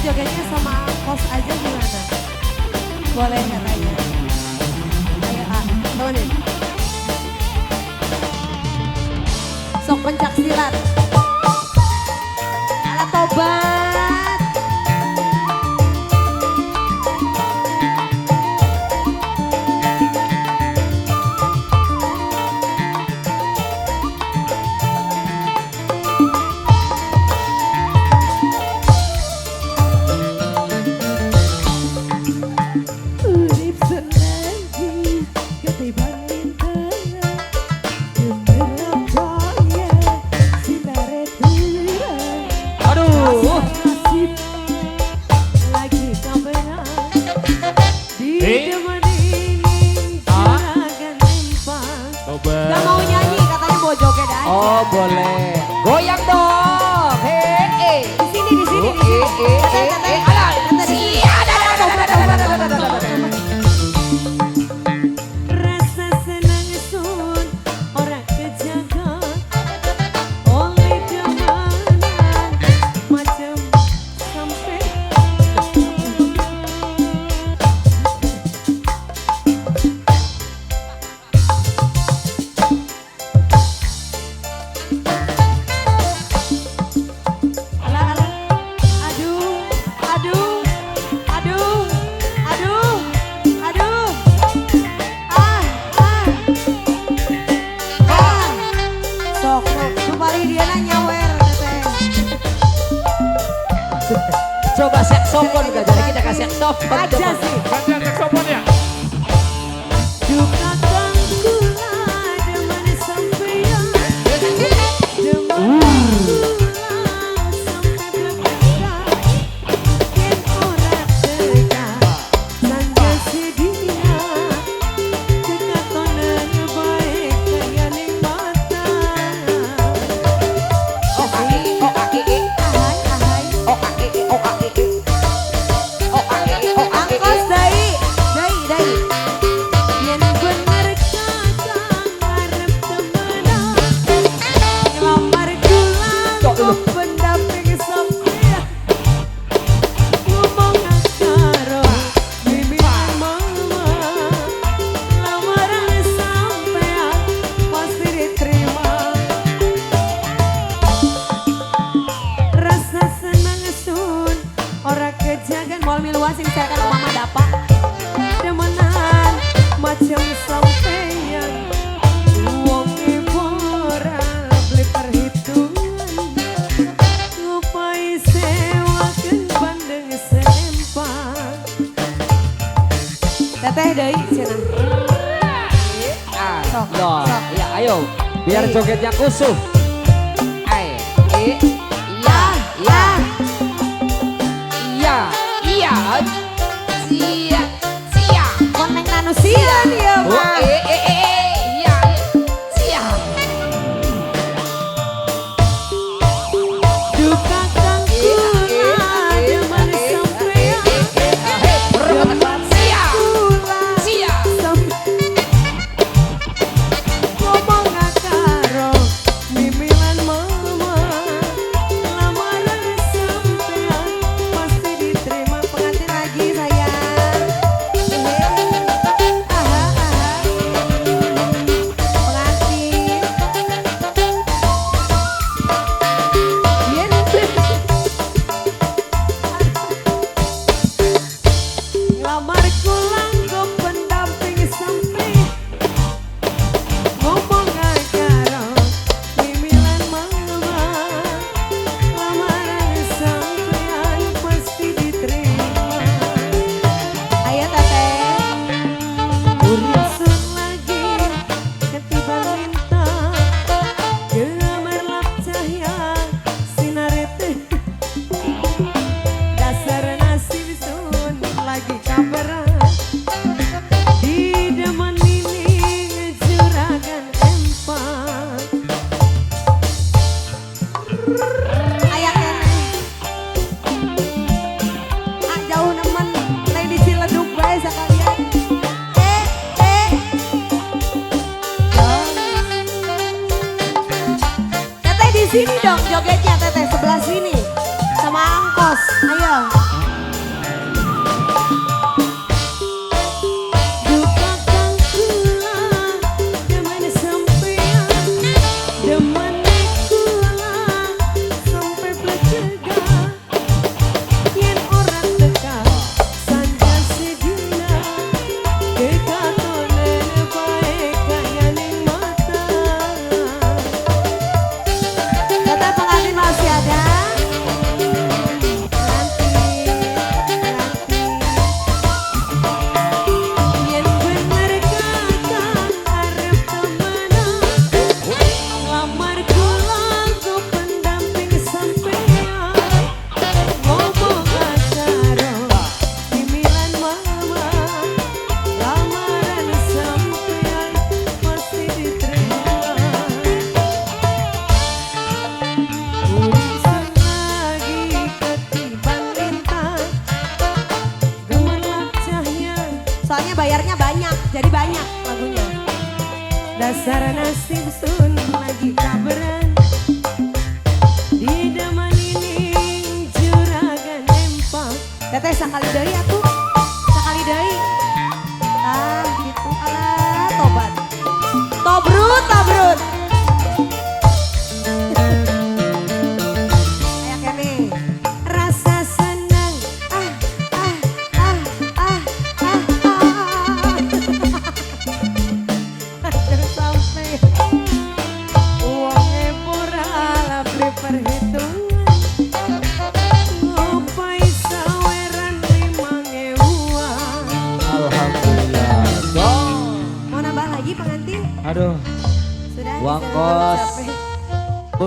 jogetnya sama kos aja gimana? Boleh katanya. Ayo temenin. Sok pencak silat. Ala tobat. Gak mau nyanyi, katanya mau joget aja. Oh boleh, goyang dong. Hei, di sini, di sini, di sini. Rasa senang sun, orang kejaga oleh jalanan macam sampai. Coba saksofon gak, jadi kita kasih saksofon aja sih. Kasih saksofon ya. Duka kangkula demen sampeyan. Demen sampai berkata yen ora teka sangga sedia kekatonan baik kaya ning mata. Oh aki, oh aki, Ahai ahai. oh aki, oh aki, oh aki, oh aki. Angkos dai, dai. Yen bener kakang arep temenan ngelamar kula kok pendamping sampeyan ngomong karo mimi mama lamaran sampeyan pasti diterima. Rasa senang sun ora kejagan moal miluas sing misalkan mama dapat demenan macam sampeyan wong ibu ora beli perhitungan ngupai sewakeun bandeng sempak. Teteh deui cenah. Sok, Loh, sok. ya ayo, biar jogetnya kusuh. Iya, iya, iya, iya, sia, sia. Koneng manusia dia Oh, mah. iya, sia. Duka kangkula demen sampeyan. Sia, Kula sia. ngomong karo mimilan mama lamaran sampean pasti diterima. Pengantin lagi sayang. Aha, aha. bayarnya banyak, jadi banyak lagunya. Dasar nasib sun lagi kabaran di daman ini juragan empang. Teteh sakali deui atuh, sakali deui. Ah gitu, alah tobat. Tobrut, tobrut. Kayak kene. Rasa senang, ah, ah, ah, ah, ah, ah. Aduh sampai uangnya pura labri perhitungan. Ngopai saweran 5.000-an. Alhamdulillah. Dong. Mau nambah lagi pengantin? Aduh. Sudah. Uang bisa kos. capek.